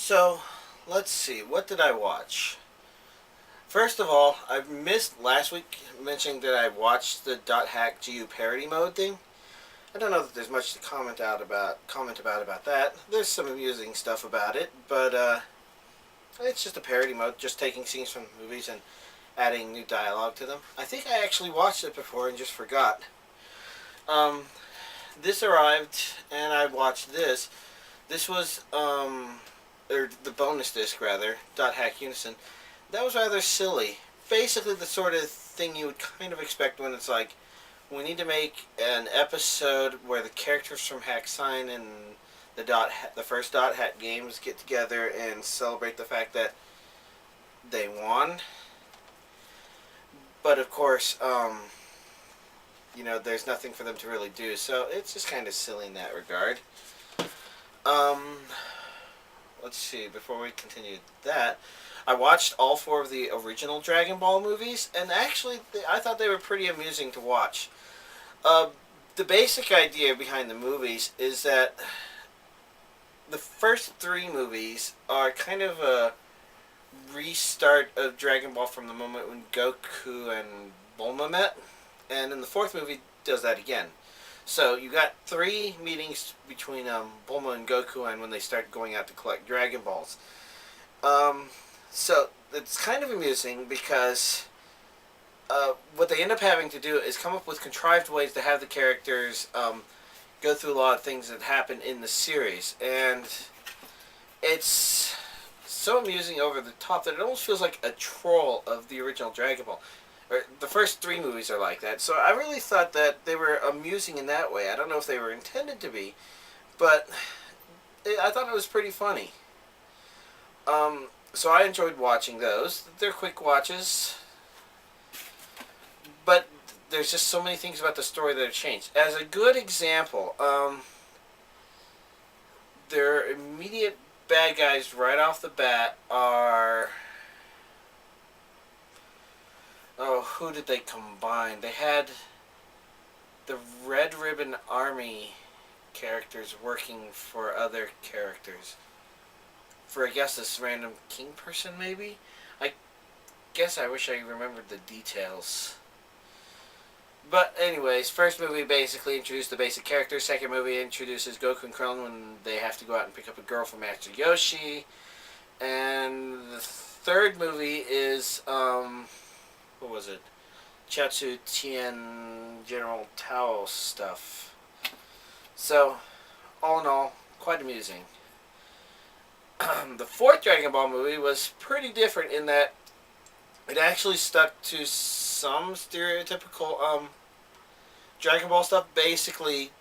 So, let's see. What did I watch? First of all, I missed last week mentioning that I watched the .hack GU parody mode thing. I don't know that there's much to comment about that. There's some amusing stuff about it, but it's just a parody mode, just taking scenes from movies and adding new dialogue to them. I think I actually watched it before and just forgot. Um, this arrived and I watched this. This was or the bonus disc rather, .hack Unison. That was rather silly. Basically, the sort of thing you would kind of expect when it's like, we need to make an episode where the characters from Hack Sign and the first .hack games get together and celebrate the fact that they won. But of course, there's nothing for them to really do, so it's just kind of silly in that regard. Um, let's see. Before we continue that, I watched all four of the original Dragon Ball movies, and actually, I thought they were pretty amusing to watch. The basic idea behind the movies is that the first three movies are kind of a restart of Dragon Ball from the moment when Goku and Bulma met, and in the fourth movie does that again. So you got three meetings between Bulma and Goku, and when they start going out to collect Dragon Balls. So it's kind of amusing because what they end up having to do is come up with contrived ways to have the characters go through a lot of things that happen in the series, and it's so amusing over the top that it almost feels like a troll of the original Dragon Ball. Or the first three movies are like that, so I really thought that they were amusing in that way. I don't know if they were intended to be, but I thought it was pretty funny. So I enjoyed watching those. They're quick watches, but there's just so many things about the story that have changed. As a good example, their immediate bad guys right off the bat are... Oh, who did they combine? They had the Red Ribbon Army characters working for other characters. For, I guess, this random king person, maybe? I guess I wish I remembered the details. But anyways, first movie basically introduced the basic characters. Second movie introduces Goku and Krillin when they have to go out and pick up a girl from Master Yoshi. And the third movie is, what was it? Chiaotzu Tien General Tao stuff. So, all in all, quite amusing. The fourth Dragon Ball movie was pretty different in that it actually stuck to some stereotypical Dragon Ball stuff. Basically,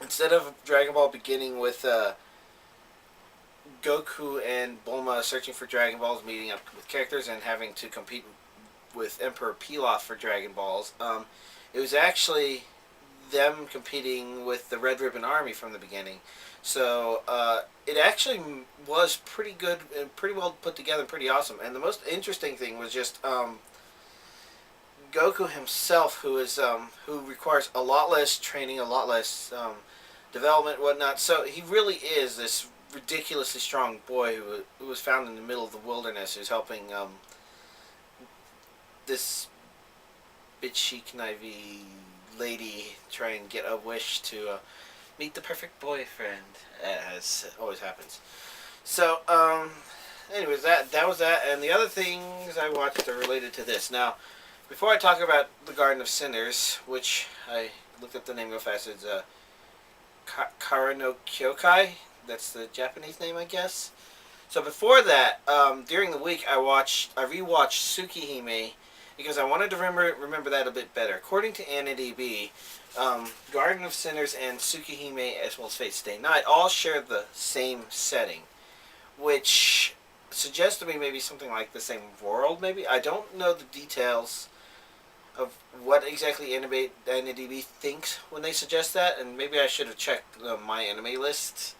instead of Dragon Ball beginning with Goku and Bulma searching for Dragon Balls, meeting up with characters, and having to compete with Emperor Pilaf for Dragon Balls, it was actually them competing with the Red Ribbon Army from the beginning. So it actually was pretty good and pretty well put together and pretty awesome. And the most interesting thing was just Goku himself, who requires a lot less training, a lot less development, whatnot. So he really is this ridiculously strong boy who was found in the middle of the wilderness, who's helping this bitchy, knivey lady try and get a wish to meet the perfect boyfriend, as always happens. So, anyways, that was that, and the other things I watched are related to this. Now, before I talk about the Garden of Sinners, which I looked up the name real fast, it's Kara no Kyoukai. That's the Japanese name, I guess. So before that, during the week, I rewatched Tsukhime because I wanted to remember that a bit better. According to AniDB, Garden of Sinners and Tsukhime, as well as Fate Stay Night, all share the same setting, which suggests to me maybe something like the same world, maybe? I don't know the details of what exactly AniDB thinks when they suggest that, and maybe I should have checked my anime list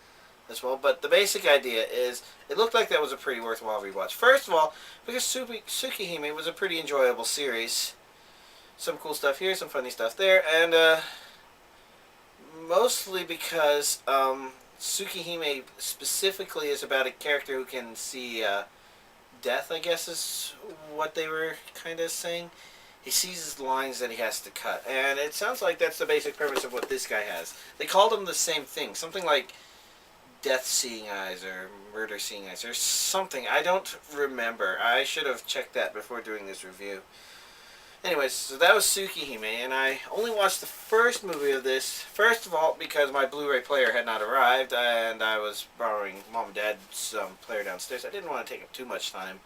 as well. But the basic idea is, it looked like that was a pretty worthwhile rewatch. First of all, because Tsukhime was a pretty enjoyable series. Some cool stuff here, some funny stuff there, and mostly because Tsukhime specifically is about a character who can see death, I guess is what they were kind of saying. He sees his lines that he has to cut. And it sounds like that's the basic premise of what this guy has. They called him the same thing. Something like death seeing eyes or murder seeing eyes or something. I don't remember. I should have checked that before doing this review. Anyways, so that was Tsukihime, and I only watched the first movie of this. First of all, because my Blu-ray player had not arrived, and I was borrowing Mom and Dad's player downstairs. I didn't want to take up too much time.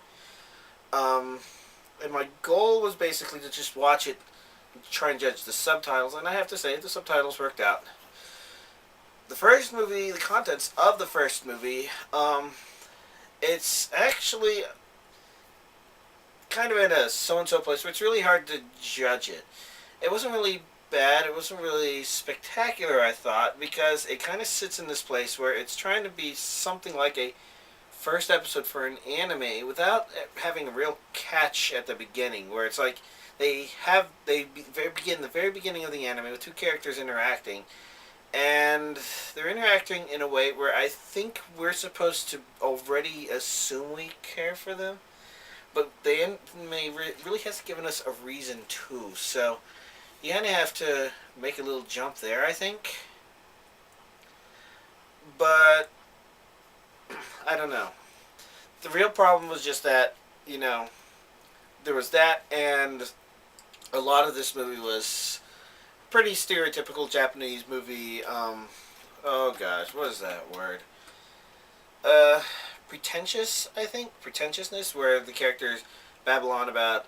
And my goal was basically to just watch it and try and judge the subtitles, and I have to say, the subtitles worked out. The first movie, the contents of the first movie, it's actually kind of in a so-and-so place where it's really hard to judge it. It wasn't really bad, it wasn't really spectacular, I thought, because it kind of sits in this place where it's trying to be something like a first episode for an anime without having a real catch at the beginning, where it's like they begin the very beginning of the anime with two characters interacting, and they're interacting in a way where I think we're supposed to already assume we care for them, but the anime really hasn't given us a reason to, so you kind of have to make a little jump there, I think. But I don't know. The real problem was just that, there was that, and a lot of this movie was pretty stereotypical Japanese movie. Oh gosh, what is that word? Pretentious, I think. Pretentiousness, where the characters babble on about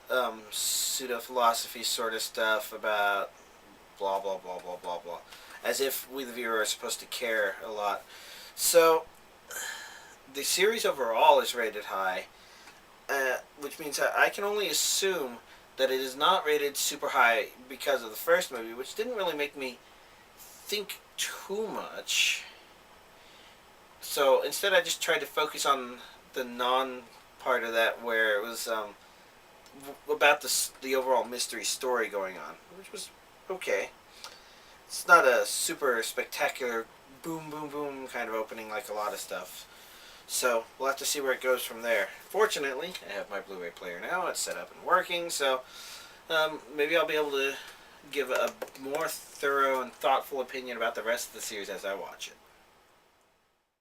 pseudo-philosophy sort of stuff, about blah, blah, blah, blah, blah, blah. As if we, the viewer, are supposed to care a lot. So, the series overall is rated high, which means that I can only assume that it is not rated super high because of the first movie, which didn't really make me think too much. So instead I just tried to focus on the non-part of that where it was about the overall mystery story going on, which was okay. It's not a super spectacular boom, boom, boom kind of opening like a lot of stuff. So we'll have to see where it goes from there. Fortunately, I have my Blu-ray player now. It's set up and working, so maybe I'll be able to give a more thorough and thoughtful opinion about the rest of the series as I watch it.